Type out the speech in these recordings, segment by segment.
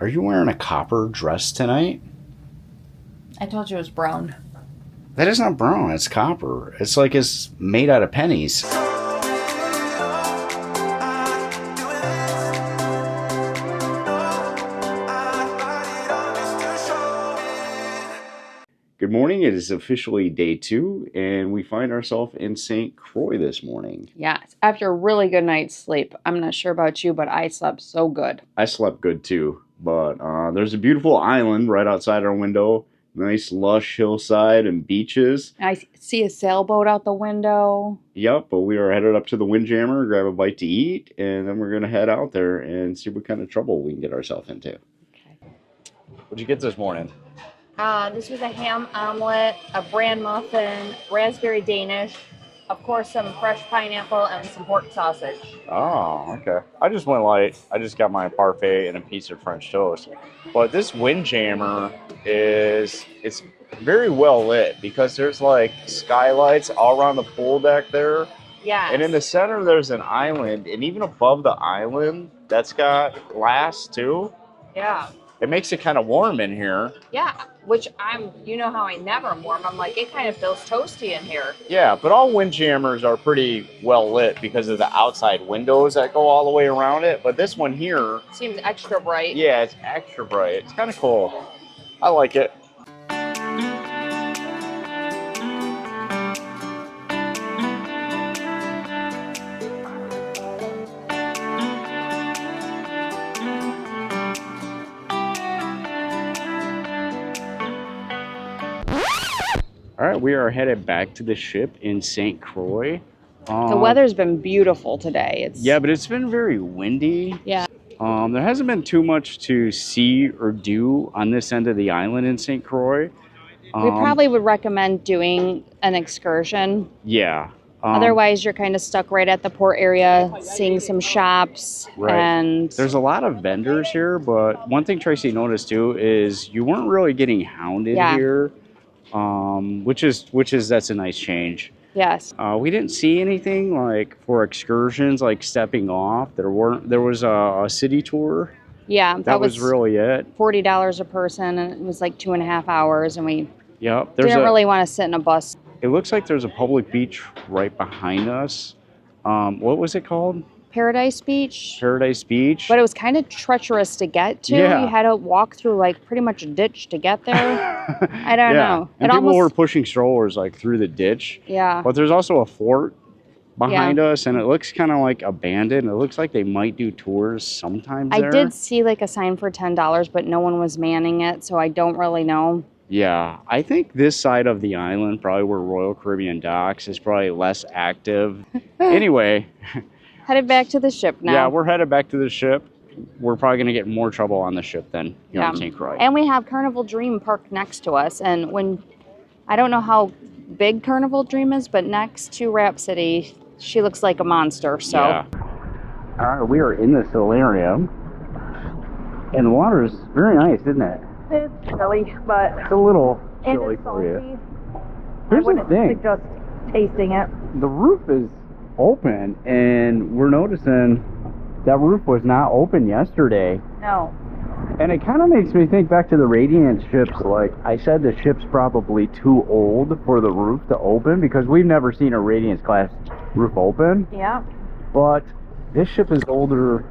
Are you wearing a copper dress tonight? I told you it was brown. That is not brown, it's copper. It's like it's made out of pennies. Good morning, it is officially day 2, and we find ourselves in St. Croix this morning. Yeah, after a really good night's sleep. I'm not sure about you, but I slept so good. I slept good too, but there's a beautiful island right outside our window. Nice lush hillside and beaches. I see a sailboat out the window. Yep, but we are headed up to the Windjammer, grab a bite to eat, and then we're going to head out there and see what kind of trouble we can get ourselves into. Okay. What'd you get this morning? This was a ham omelet, a bran muffin, raspberry Danish, of course some fresh pineapple, and some pork sausage. Oh, okay. I just went light. I just got my parfait and a piece of French toast. But this Windjammer it's very well lit because there's like skylights all around the pool deck there. Yeah. And in the center there's an island, and even above the island that's got glass too. Yeah. It makes it kind of warm in here. Yeah, which you know how I never am warm. I'm like, it kind of feels toasty in here. Yeah, but all Windjammers are pretty well lit because of the outside windows that go all the way around it. But this one here seems extra bright. Yeah, it's extra bright. It's kind of cool. I like it. All right, we are headed back to the ship in St. Croix. The weather's been beautiful today. Yeah, but it's been very windy. Yeah. There hasn't been too much to see or do on this end of the island in St. Croix. We probably would recommend doing an excursion. Yeah. Otherwise, you're kind of stuck right at the port area, seeing some shops. Right. And there's a lot of vendors here, but one thing Tracy noticed too is you weren't really getting hounded here. That's a nice change. Yes. We didn't see anything like for excursions, like stepping off. There was a city tour. Yeah. That was really it. $40 a person, and it was like 2.5 hours, and we didn't really want to sit in a bus. It looks like there's a public beach right behind us. What was it called? Paradise Beach. Paradise Beach. But it was kind of treacherous to get to. Yeah. You had to walk through like pretty much a ditch to get there. I don't know. And people were pushing strollers like through the ditch. Yeah. But there's also a fort behind us, and it looks kind of like abandoned. It looks like they might do tours sometimes there. I did see like a sign for $10, but no one was manning it, so I don't really know. Yeah, I think this side of the island, probably where Royal Caribbean docks, is probably less active. Anyway. Headed back to the ship now. Yeah, we're headed back to the ship. We're probably going to get more trouble on the ship than here in St. Croix. And we have Carnival Dream parked next to us. And I don't know how big Carnival Dream is, but next to Rhapsody, she looks like a monster. So. Yeah. All right, we are in the Solarium. And the water is very nice, isn't it? It's chilly, but it's a little chilly for you. Here's the thing. Just tasting it. The roof is open, and we're noticing that roof was not open yesterday. No. And it kind of makes me think back to the Radiant ships. Like I said, the ship's probably too old for the roof to open because we've never seen a Radiance class roof open. Yeah. But this ship is older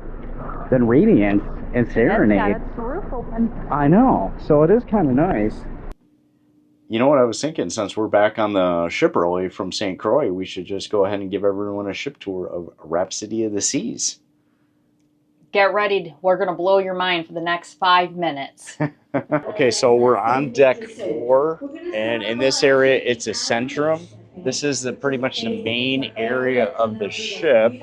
than Radiant and Serenade. It's got its roof open. I know. So it is kind of nice. You know what I was thinking? Since we're back on the ship early from St. Croix, we should just go ahead and give everyone a ship tour of Rhapsody of the Seas. Get ready. We're going to blow your mind for the next 5 minutes. Okay, so we're on deck 4, and in this area, it's a centrum. This is pretty much the main area of the ship.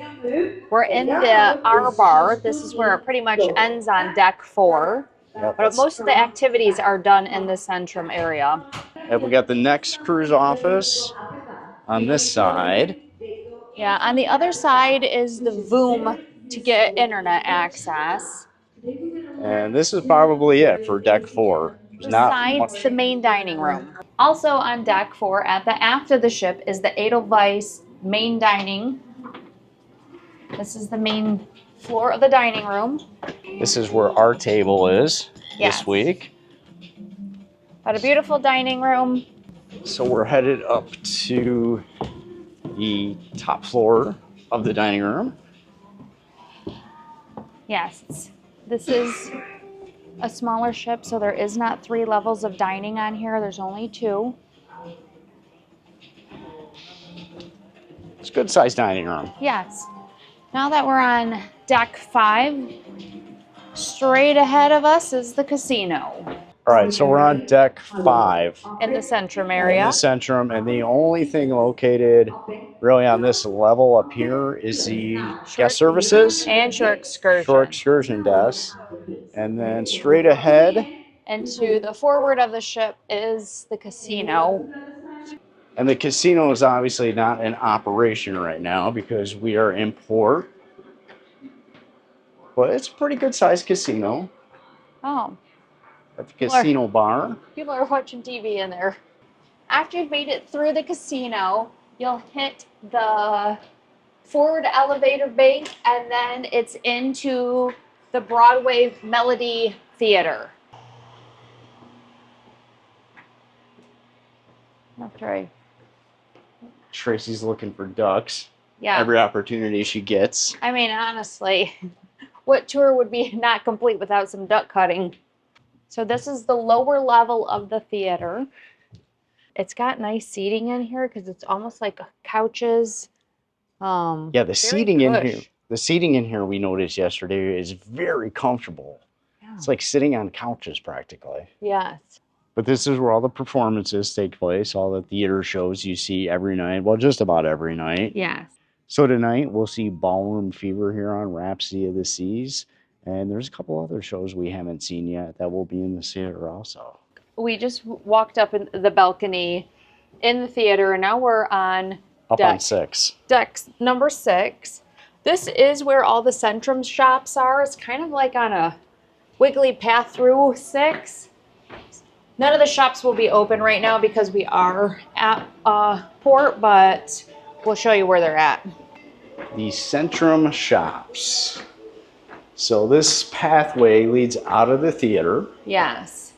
We're in the R bar. This is where it pretty much ends on deck 4. Yep, but most of the activities are done in the centrum area. And we got the next cruise office on this side. Yeah, on the other side is the Voom to get internet access. And this is probably it for deck 4. Besides the main dining room. Also on deck 4 at the aft of the ship is the Edelweiss main dining. This is the main floor of the dining room. This is where our table is Yes. this week. Got a beautiful dining room. So we're headed up to the top floor of the dining room. Yes, this is a smaller ship, so there is not 3 levels of dining on here. There's only 2. It's a good sized dining room. Yes. Now that we're on deck 5, straight ahead of us is the casino. All right, so we're on deck 5 In the Centrum in the area. Centrum, and the only thing located really on this level up here is the guest services And shore excursion. shore excursion desk. And then straight ahead, And to the forward of the ship is the casino. and the casino is obviously not in operation right now because we are in port. But it's a pretty good sized casino. Oh, At the casino bar. people are watching TV in there. After you've made it through the casino, you'll hit the forward elevator bank, and then it's into the Broadway Melody Theater. That's right. Tracy's looking for ducks. Yeah. Every opportunity she gets. I mean, honestly, what tour would be not complete without some duck cutting? So this is the lower level of the theater. It's got nice seating in here because it's almost like couches. Yeah, the seating in here. The seating in here we noticed yesterday is very comfortable. Yeah. It's like sitting on couches practically. Yes. But this is where all the performances take place, all the theater shows you see every night. Well, just about every night. Yes. So tonight we'll see Ballroom Fever here on Rhapsody of the Seas. And there's a couple other shows we haven't seen yet that will be in the theater also. We just walked up in the balcony in the theater, and now we're on on 6. Deck number 6. This is where all the Centrum shops are. It's kind of like on a wiggly path through 6. None of the shops will be open right now because we are at port, but we'll show you where they're at. The Centrum shops. So this pathway leads out of the theater. Yes.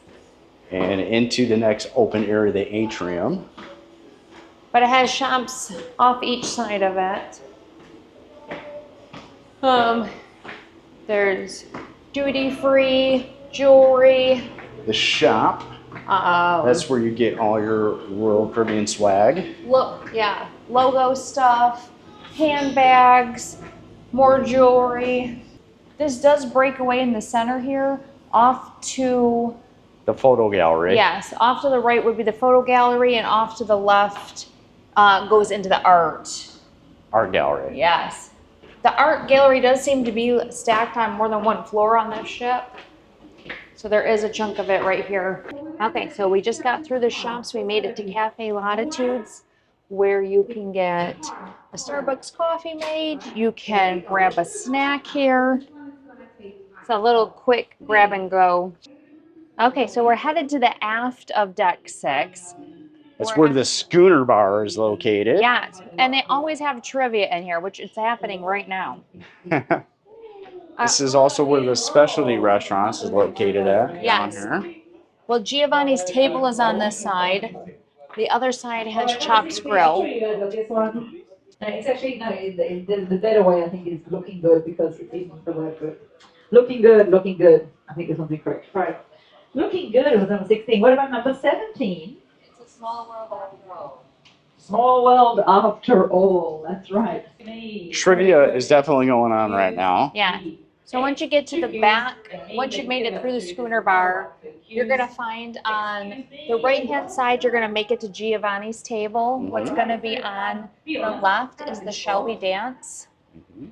And into the next open area, the atrium. But it has shops off each side of it. There's duty-free, jewelry. The shop. That's where you get all your Royal Caribbean swag. Yeah, logo stuff, handbags, more jewelry. This does break away in the center here, off to the photo gallery. Yes, off to the right would be the photo gallery, and off to the left goes into the art gallery. Yes. The art gallery does seem to be stacked on more than one floor on this ship. So there is a chunk of it right here. Okay, so we just got through the shops. We made it to Cafe Latitudes, where you can get a Starbucks coffee made. You can grab a snack here. It's a little quick grab and go. Okay, so we're headed to the aft of deck 6. That's where the Schooner bar is located. Yes, and they always have trivia in here, which is happening right now. This is also where the specialty restaurants is located at. Yes. Down here. Well, Giovanni's table is on this side. The other side has Chops Grill. It's actually, no, the better way, I think, is looking good because it's even for that good. Looking good. I think there's something correct. Right. Looking good was number 16. What about number 17? It's a small world after all. Small world after all. That's right. Trivia is definitely going on right now. Yeah. So once you get to the back, once you've made it through the Schooner bar, you're going to find on the right-hand side, you're going to make it to Giovanni's table. What's going to be on the left is the Shall We Dance.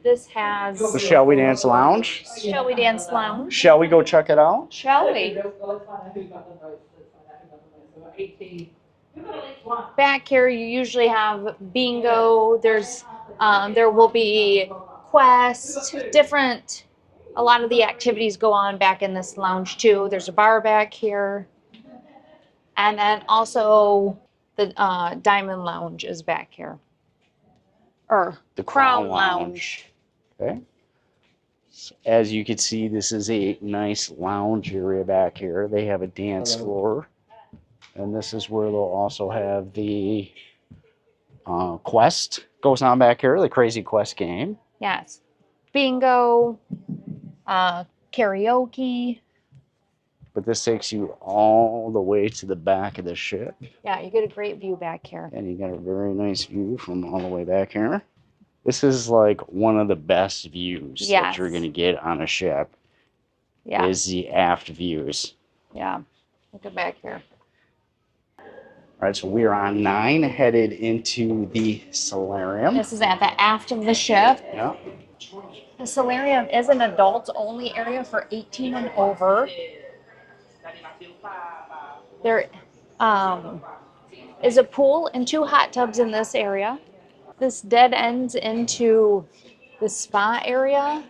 This has The Shall We Dance Lounge. Shall We Dance Lounge. Shall we go check it out? Shall we? Back here, you usually have bingo. There will be quest, different. A lot of the activities go on back in this lounge too. There's a bar back here, and then also the Diamond Lounge is back here, or The Crown Crown Lounge. Okay. As you can see, this is a nice lounge area back here. They have a dance floor. And this is where they'll also have the quest goes on back here, the Crazy Quest game. Yes. Bingo, karaoke. But this takes you all the way to the back of the ship. Yeah, you get a great view back here. And you got a very nice view from all the way back here. This is like one of the best views that you're going to get on a ship. Yeah. Is the aft views. Yeah. Look at back here. All right, so we are on 9, headed into the Solarium. This is at the aft of the ship. Yeah. The Solarium is an adults-only area for 18 and over. There is a pool and 2 hot tubs in this area. This dead ends into the spa area.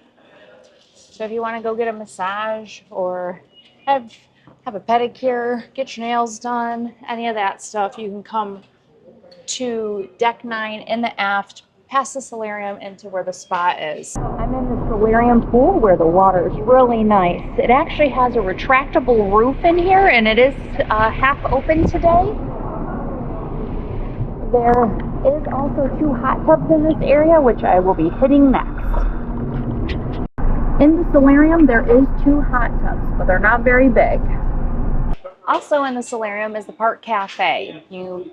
So if you want to go get a massage or have a pedicure, get your nails done, any of that stuff, you can come to deck 9 in the aft, past the Solarium into where the spa is. I'm in the Solarium pool where the water is really nice. It actually has a retractable roof in here, and it is half open today. There is also 2 hot tubs in this area, which I will be hitting next. In the Solarium, there is 2 hot tubs, but they're not very big. Also in the Solarium is the Park Cafe. You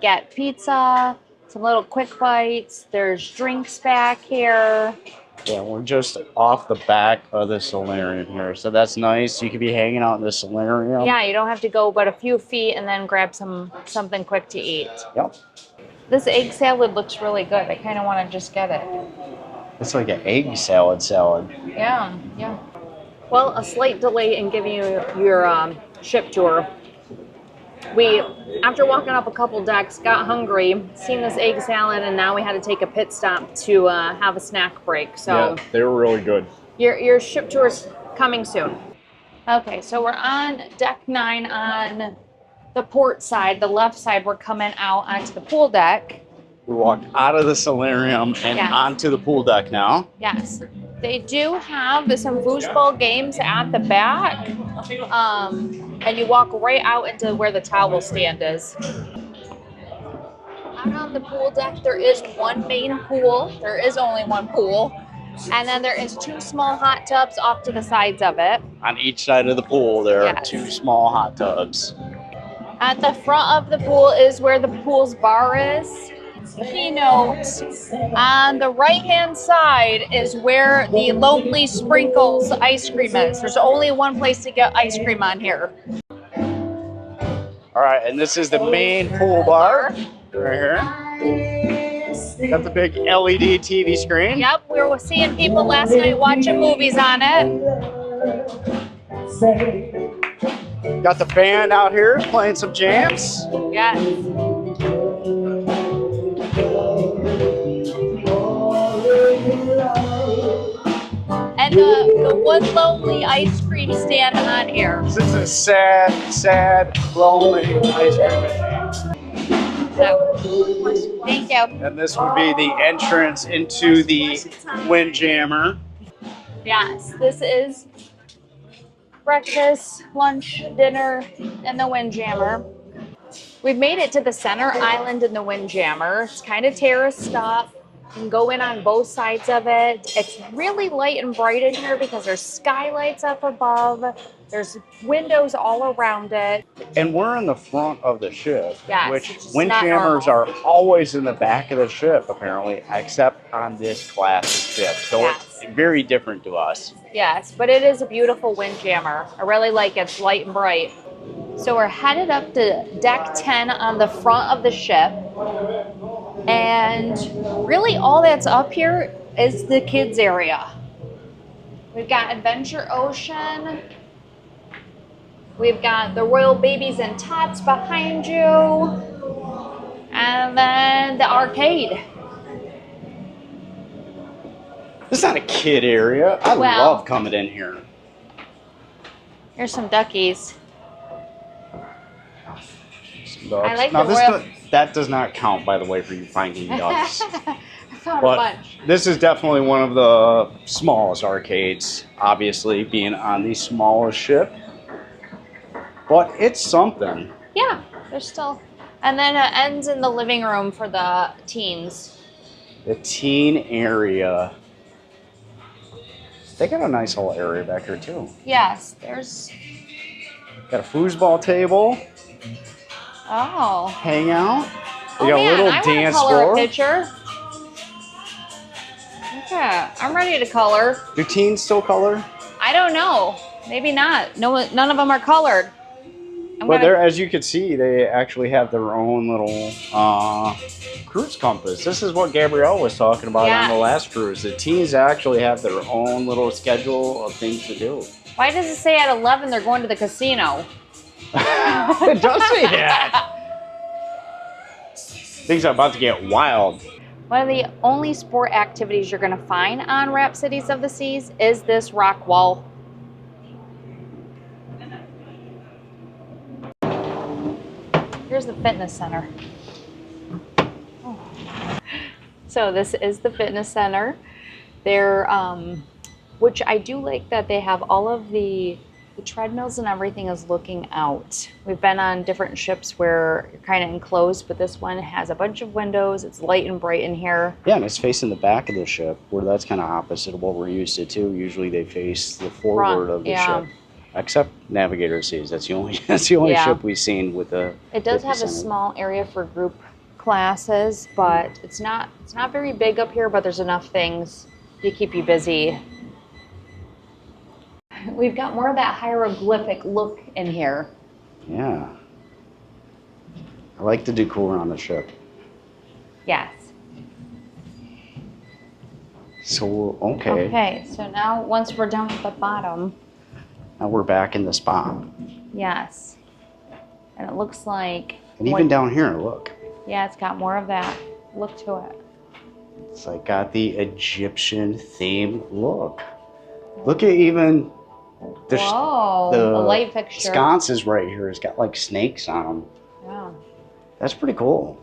get pizza, some little quick bites. There's drinks back here. Yeah, we're just off the back of the Solarium here, so that's nice. You could be hanging out in the Solarium. Yeah, you don't have to go but a few feet and then grab something quick to eat. Yep. This egg salad looks really good. I kind of want to just get it. It's like an egg salad. Yeah, yeah. Well, a slight delay in giving you your ship tour. We, after walking up a couple decks, got hungry, seen this egg salad, and now we had to take a pit stop to have a snack break. So yeah, they were really good. Your ship tour's coming soon. Okay, so we're on deck 9 on the port side. The left side, we're coming out onto the pool deck. We walked out of the Solarium and onto the pool deck now. Yes. They do have some foosball games at the back. And you walk right out into where the towel stand is. Out on the pool deck, there is 1 main pool. There is only 1 pool. And then there is 2 small hot tubs off to the sides of it. On each side of the pool, there are 2 small hot tubs. At the front of the pool is where the pool's bar is. Keynote. On the right-hand side is where the Lonely Sprinkles ice cream is. There's only 1 place to get ice cream on here. All right, and this is the main pool bar right here. Got the big LED TV screen. Yep, we were seeing people last night watching movies on it. Got the band out here playing some jams. Yes. And the 1 lonely ice cream stand on here. This is a sad, lonely ice cream machine. So, thank you. And this would be the entrance into the Windjammer. Yes, this is breakfast, lunch, dinner, and the Windjammer. We've made it to the center island in the Windjammer. It's kind of terraced up. You can go in on both sides of it. It's really light and bright in here because there's skylights up above. There's windows all around it. And we're in the front of the ship, Yes, which it's Windjammers not are always in the back of the ship, apparently, except on this class of ship. So Yes. it's very different to us. Yes, but it is a beautiful Windjammer. I really like it. It's light and bright. So we're headed up to deck 10 on the front of the ship. And really all that's up here is the kids area. We've got Adventure Ocean. We've got the Royal Babies and Tots behind you. And then the arcade. This is not a kid area. I love coming in here. Here's some duckies. Ducks. I like now, the Royal... that does not count, by the way, for you finding ducks. found a But bunch. this is definitely one of the smallest arcades, obviously being on the smallest ship. But it's something. Yeah, there's still. And then it ends in the living room for the teens. The teen area. They got a nice little area back here too. Yes, there's. Got a foosball table. Oh. Hangout. Oh We got man, a little I want dance to color floor. a picture. Okay, I'm ready to color. Do teens still color? I don't know. Maybe not. No, none of them are colored. But there, as you can see, they actually have their own little cruise compass. This is what Gabrielle was talking about on the last cruise. The teens actually have their own little schedule of things to do. Why does it say at 11 they're going to the casino? It does say that. Things are about to get wild. One of the only sport activities you're going to find on Rhapsodies of the Seas is this rock wall. Here's the fitness center. Oh. So this is the fitness center. They're, which I do like that they have all of the treadmills and everything is looking out. We've been on different ships where you're kind of enclosed, but this one has a bunch of windows. It's light and bright in here. Yeah, and it's facing the back of the ship, where that's kind of opposite of what we're used to too. Usually they face the forward of the ship. Except Navigator Seas. That's the only ship we've seen with the. It does have a small area for group classes, but it's not very big up here, but there's enough things to keep you busy. We've got more of that hieroglyphic look in here. Yeah. I like the decor on the ship. Yes. So, okay. Okay, so now once we're done with the bottom. Now we're back in the spa. Yes. And it looks like. And even down here, look. Yeah, it's got more of that look to it. It's like got the Egyptian theme look. Look at even the light fixture. sconces right here. It's got like snakes on them. Yeah. That's pretty cool.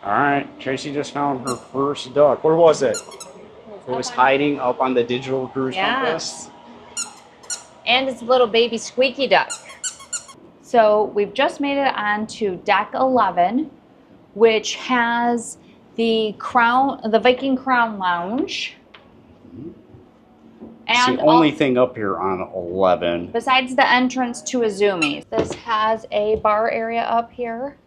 All right, Tracy just found her first duck. Where was it? It was hiding up on the digital cruise compass. And it's a little baby squeaky duck. So we've just made it onto deck 11, which has the Viking Crown lounge. It's And the only thing up here on 11. Besides the entrance to Izumi. This has a bar area up here.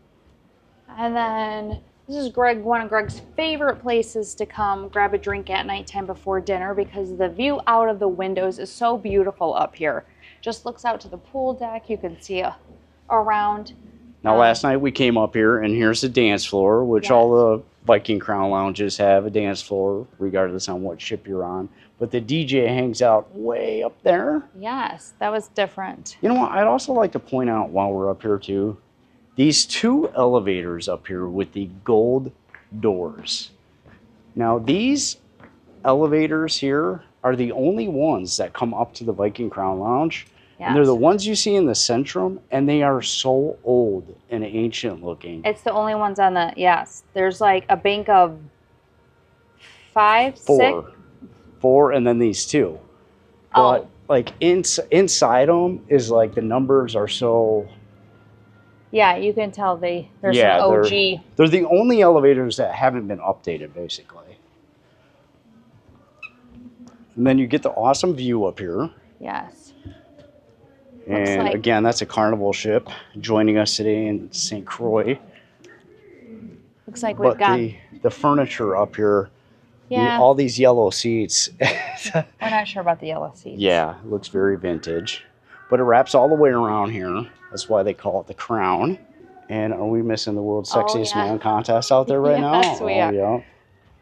And then this is one of Greg's favorite places to come grab a drink at nighttime before dinner because the view out of the windows is so beautiful up here. Just looks out to the pool deck. You can see around. Now, last night we came up here, and here's the dance floor, which all the Viking Crown lounges have a dance floor, regardless on what ship you're on. But the DJ hangs out way up there. Yes, that was different. You know what? I'd also like to point out while we're up here, too, these two elevators up here with the gold doors. Now, these elevators here are the only ones that come up to the Viking Crown Lounge. Yes. And they're the ones you see in the Centrum, and they are so old and ancient looking. It's the only ones on the, there's like a bank of four, and then these two. But like inside them is like the numbers are so. Yeah, you can tell there's some OG. They're the only elevators that haven't been updated, basically. And then you get the awesome view up here. Yes. And again, that's a Carnival ship joining us today in St Croix. Looks like we've got the furniture up here. Yeah. All these yellow seats. We're not sure about the yellow seats. Yeah, it looks very vintage. But it wraps all the way around here. That's why they call it the Crown. And are we missing the World's Sexiest Man contest out there right now? Yes, we are. Yeah.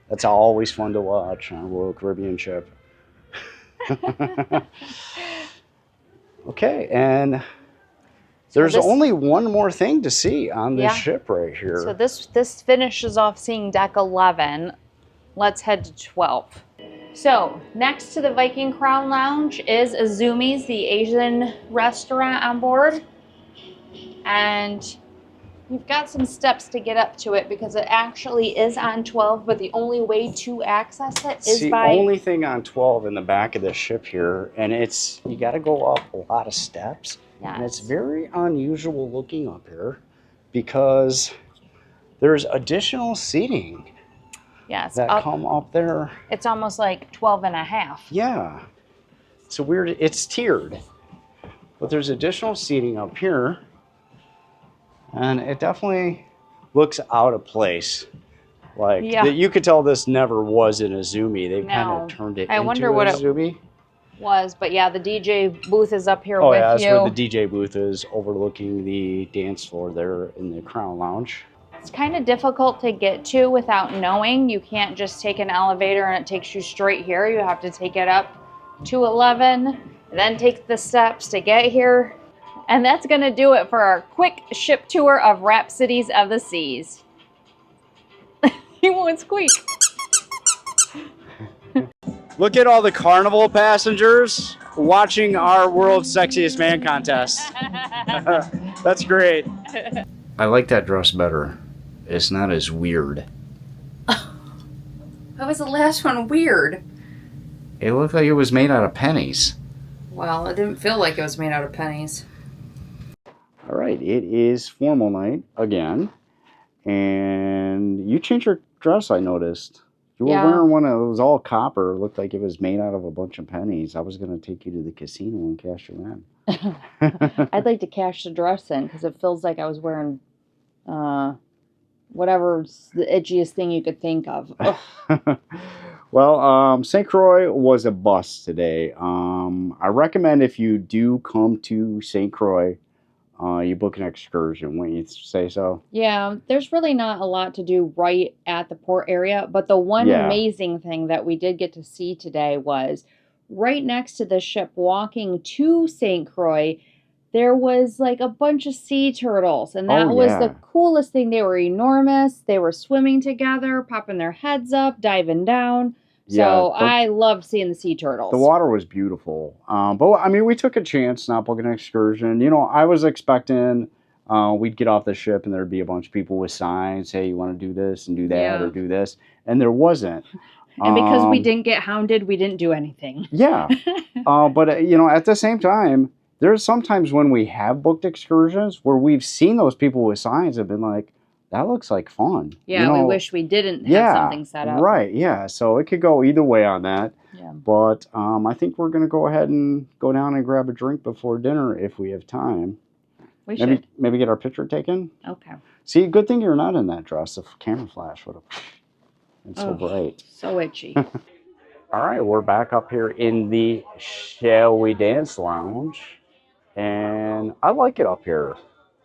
That's always fun to watch on a Royal Caribbean ship. Okay, and there's only one more thing to see on this ship right here. So this finishes off seeing deck 11. Let's head to 12. So next to the Viking Crown Lounge is Izumi's, the Asian restaurant on board. And You've got some steps to get up to it because it actually is on 12, but the only way to access it is the by... only thing on 12 in the back of the ship here, and you got to go up a lot of steps. Yes. And it's very unusual looking up here because there's additional seating that come up there. It's almost like 12 and a half. Yeah. It's weird. It's tiered. But there's additional seating up here. And it definitely looks out of place. Like, you could tell this never was an Izumi. They've kind of turned it into an Izumi. Was, but yeah, the DJ booth is up here with you. Oh yeah, that's where the DJ booth is, overlooking the dance floor there in the Crown Lounge. It's kind of difficult to get to without knowing. You can't just take an elevator and it takes you straight here. You have to take it up to 11, then take the steps to get here. And that's gonna do it for our quick ship tour of Rhapsodies of the Seas. He won't squeak. Look at all the Carnival passengers watching our World's Sexiest Man contest. That's great. I like that dress better. It's not as weird. How was the last one weird? It looked like it was made out of pennies. Well, it didn't feel like it was made out of pennies. All right, it is formal night again. And you changed your dress, I noticed. You were wearing one that was all copper. It looked like it was made out of a bunch of pennies. I was going to take you to the casino and cash you in. I'd like to cash the dress in because it feels like I was wearing whatever's the itchiest thing you could think of. Well, St. Croix was a bust today. I recommend if you do come to St. Croix, you book an excursion, wouldn't you say so? Yeah, there's really not a lot to do right at the port area, but the one amazing thing that we did get to see today was right next to the ship walking to St. Croix, there was like a bunch of sea turtles, and that was the coolest thing. They were enormous. They were swimming together, popping their heads up, diving down. So I loved seeing the sea turtles. The water was beautiful. But, I mean, we took a chance not booking an excursion. You know, I was expecting we'd get off the ship and there'd be a bunch of people with signs, hey, you want to do this and do that or do this. And there wasn't. And because we didn't get hounded, we didn't do anything. Yeah. But, you know, at the same time, there's sometimes when we have booked excursions where we've seen those people with signs have been like, that looks like fun. Yeah, you know, we wish we didn't have something set up. Right, yeah. So it could go either way on that. Yeah. But I think we're going to go ahead and go down and grab a drink before dinner if we have time. We should. Maybe get our picture taken? Okay. See, good thing you're not in that dress. The camera flash would have been so bright. So itchy. All right, we're back up here in the Shall We Dance Lounge. And I like it up here.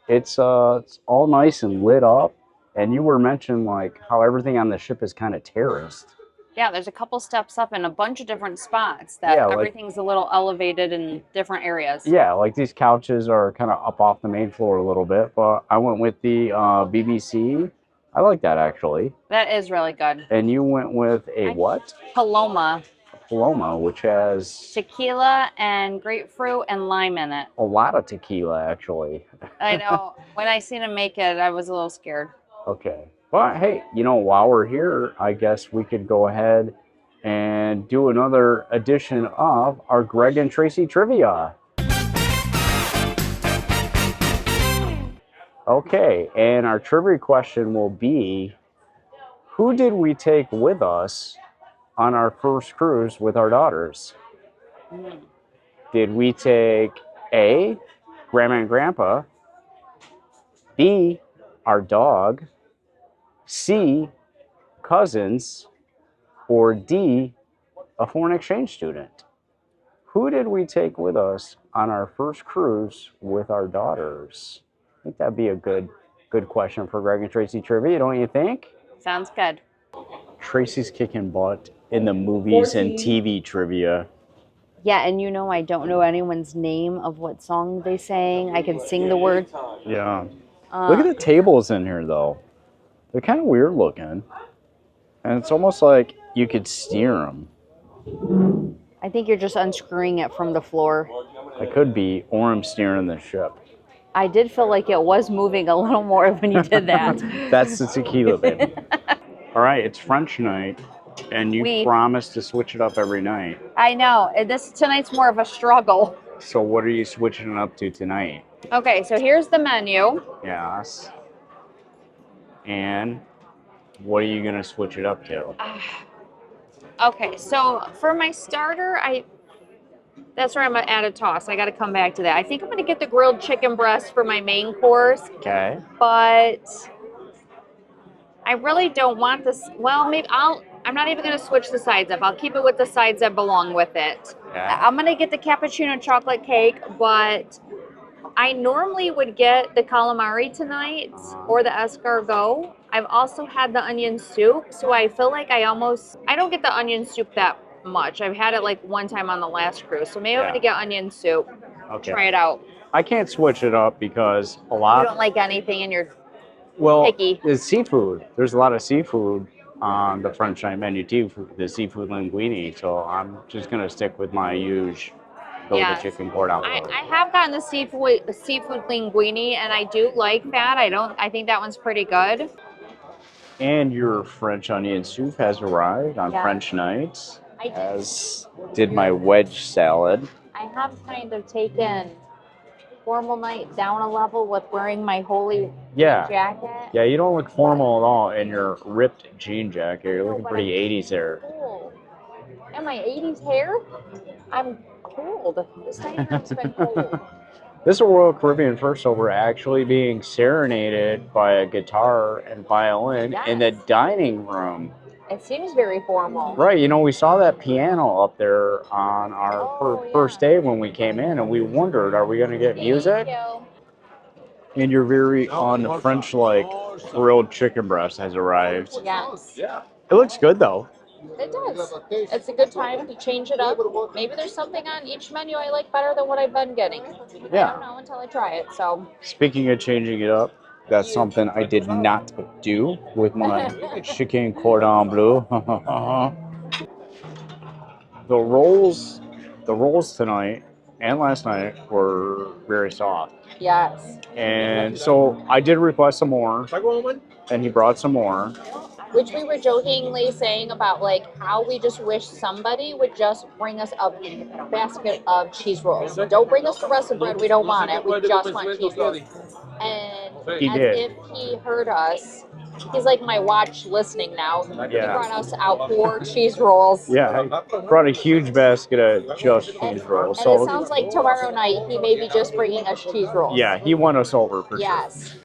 It's all nice and lit up. And you were mentioning like how everything on the ship is kind of terraced. Yeah, there's a couple steps up in a bunch of different spots that everything's a little elevated in different areas. Yeah, like these couches are kind of up off the main floor a little bit, but I went with the BBC. I like that actually. That is really good. And you went with a what? Paloma. Paloma, which has tequila and grapefruit and lime in it. A lot of tequila, actually. I know. When I seen him make it, I was a little scared. Okay. Well, hey, you know, while we're here, I guess we could go ahead and do another edition of our Greg and Tracy Trivia. Okay, and our trivia question will be, who did we take with us on our first cruise with our daughters? Did we take A, Grandma and Grandpa, B, our dog, C, cousins, or D, a foreign exchange student? Who did we take with us on our first cruise with our daughters? I think that'd be a good question for Greg and Tracy Trivia, don't you think? Sounds good. Tracy's kicking butt in the movies and TV trivia. Yeah, and you know I don't know anyone's name of what song they sang. I can sing the words. Yeah. Look at the tables in here, though. They're kind of weird looking. And it's almost like you could steer them. I think you're just unscrewing it from the floor. It could be, or I'm steering the ship. I did feel like it was moving a little more when you did that. That's the tequila, baby. All right, it's French night, and you promised to switch it up every night. I know. Tonight's more of a struggle. So what are you switching it up to tonight? Okay, so here's the menu. Yes. And what are you going to switch it up to? Okay, so for my starter, that's where I'm gonna add a toss. I got to come back to that. I think I'm gonna get the grilled chicken breast for my main course. Okay. But I really don't want this. Well, I'm not even gonna switch the sides up. I'll keep it with the sides that belong with it. Okay. I'm gonna get the cappuccino chocolate cake, but I normally would get the calamari tonight or the escargot. I've also had the onion soup, so I feel like I don't get the onion soup that much. I've had it like one time on the last cruise, so maybe I'm gonna get onion soup. Okay. Try it out. I can't switch it up because You don't like anything in your picky. It's seafood. There's a lot of seafood on the French night menu too, the seafood linguine. So I'm just gonna stick with my huge Yes. chicken cordon bleu. I have gotten the seafood linguine, and I do like that. I think that one's pretty good. And your French onion soup has arrived on French nights, as did my wedge salad. I have kind of taken formal night down a level with wearing my holy jacket. Yeah, you don't look formal at all in your ripped jean jacket. You're looking pretty 80s there. Cool. And my 80s hair? I'm cold. This time has been cold. This is a Royal Caribbean first, so we're actually being serenaded by a guitar and violin in the dining room. It seems very formal. Right, we saw that piano up there on our first day when we came in, and we wondered, are we going to get music? And your very French-like grilled chicken breast has arrived. Yes. It looks good, though. It does. It's a good time to change it up. Maybe there's something on each menu I like better than what I've been getting. Yeah. I don't know until I try it. So. Speaking of changing it up, that's something I did not do with my chicken cordon bleu. The rolls tonight and last night were very soft. Yes. And so I did request some more, and he brought some more. Which we were jokingly saying about how we just wish somebody would just bring us a basket of cheese rolls. Don't bring us the rest of the bread. We don't want it. We just want cheese rolls. And if he heard us, he's like my watch listening now. He brought us out 4 cheese rolls. Yeah, I brought a huge basket of just cheese rolls. And it sounds like tomorrow night he may be just bringing us cheese rolls. Yeah, he won us over for sure. Yes.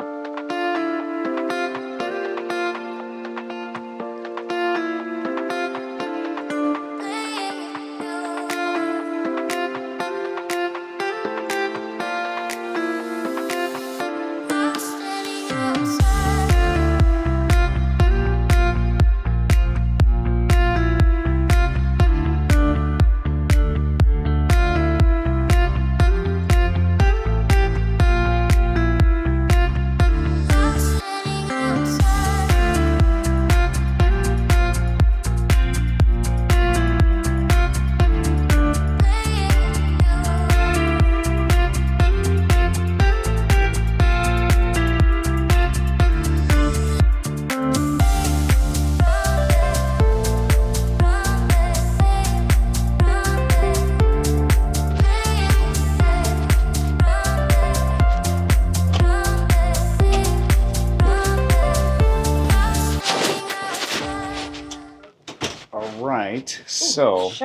So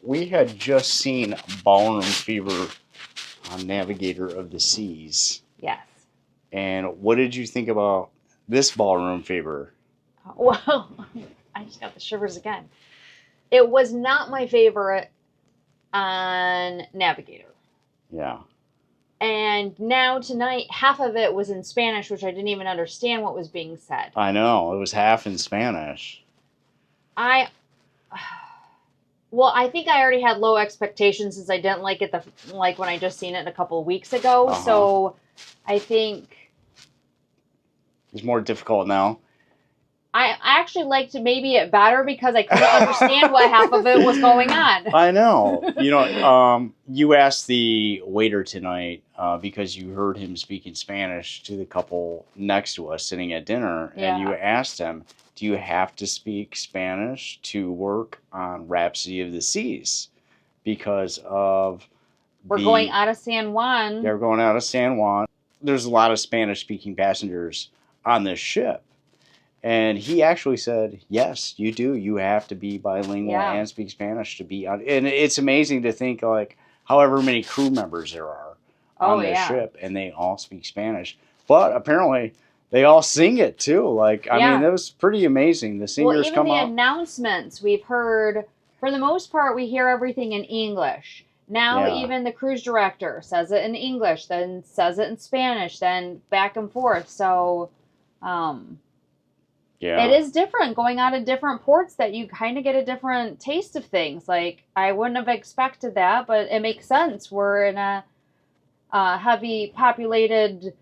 we had just seen Ballroom Fever on Navigator of the Seas. Yes. And what did you think about this Ballroom Fever? Well, I just got the shivers again. It was not my favorite on Navigator. Yeah. And now tonight, half of it was in Spanish, which I didn't even understand what was being said. I know. It was half in Spanish. Well, I think I already had low expectations since I didn't like it when I just seen it a couple of weeks ago. Uh-huh. So I think it's more difficult now. I actually liked maybe it better because I couldn't understand what half of it was going on. I know. You asked the waiter tonight because you heard him speaking Spanish to the couple next to us sitting at dinner, and you asked him, do you have to speak Spanish to work on Rhapsody of the Seas? Because of We're going out of San Juan. They're going out of San Juan. There's a lot of Spanish-speaking passengers on this ship. And he actually said, yes, you do. You have to be bilingual and speak Spanish to be on. And it's amazing to think, like, however many crew members there are on this ship, and they all speak Spanish. But apparently, they all sing it, too. Like, I mean, that was pretty amazing. The singers come out. Even the announcements we've heard, for the most part, we hear everything in English. Now, even the cruise director says it in English, then says it in Spanish, then back and forth. So, it is different going out of different ports that you kind of get a different taste of things. Like, I wouldn't have expected that, but it makes sense. We're in a heavy populated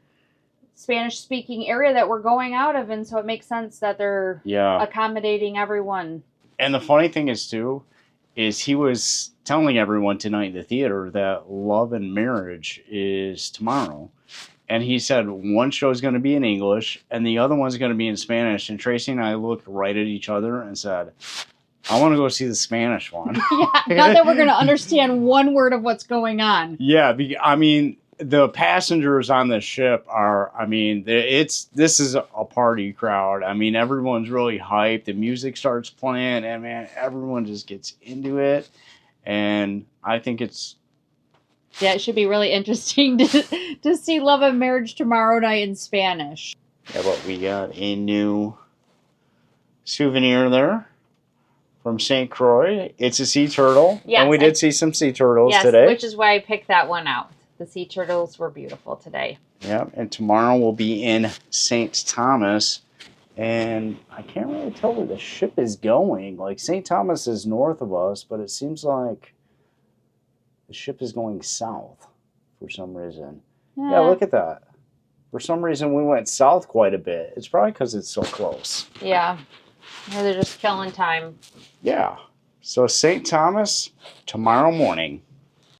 Spanish-speaking area that we're going out of, and so it makes sense that they're accommodating everyone. And the funny thing is, too, is he was telling everyone tonight in the theater that Love and Marriage is tomorrow. And he said one show is going to be in English and the other one's going to be in Spanish. And Tracy and I looked right at each other and said, I want to go see the Spanish one. Not that we're going to understand one word of what's going on. Yeah, I mean, the passengers on the ship are, I mean, this is a party crowd. I mean, everyone's really hyped. The music starts playing and, man, everyone just gets into it. And I think it's... Yeah, it should be really interesting to see Love and Marriage tomorrow night in Spanish. Yeah, but we got a new souvenir there from St Croix. It's a sea turtle. Yes, and we did see some sea turtles today. Which is why I picked that one out. The sea turtles were beautiful today. Yeah, and tomorrow we'll be in St. Thomas. And I can't really tell where the ship is going. Like, St. Thomas is north of us, but it seems like the ship is going south for some reason. Yeah, look at that. For some reason, we went south quite a bit. It's probably because it's so close. Yeah. They're just killing time. Yeah. So St. Thomas tomorrow morning.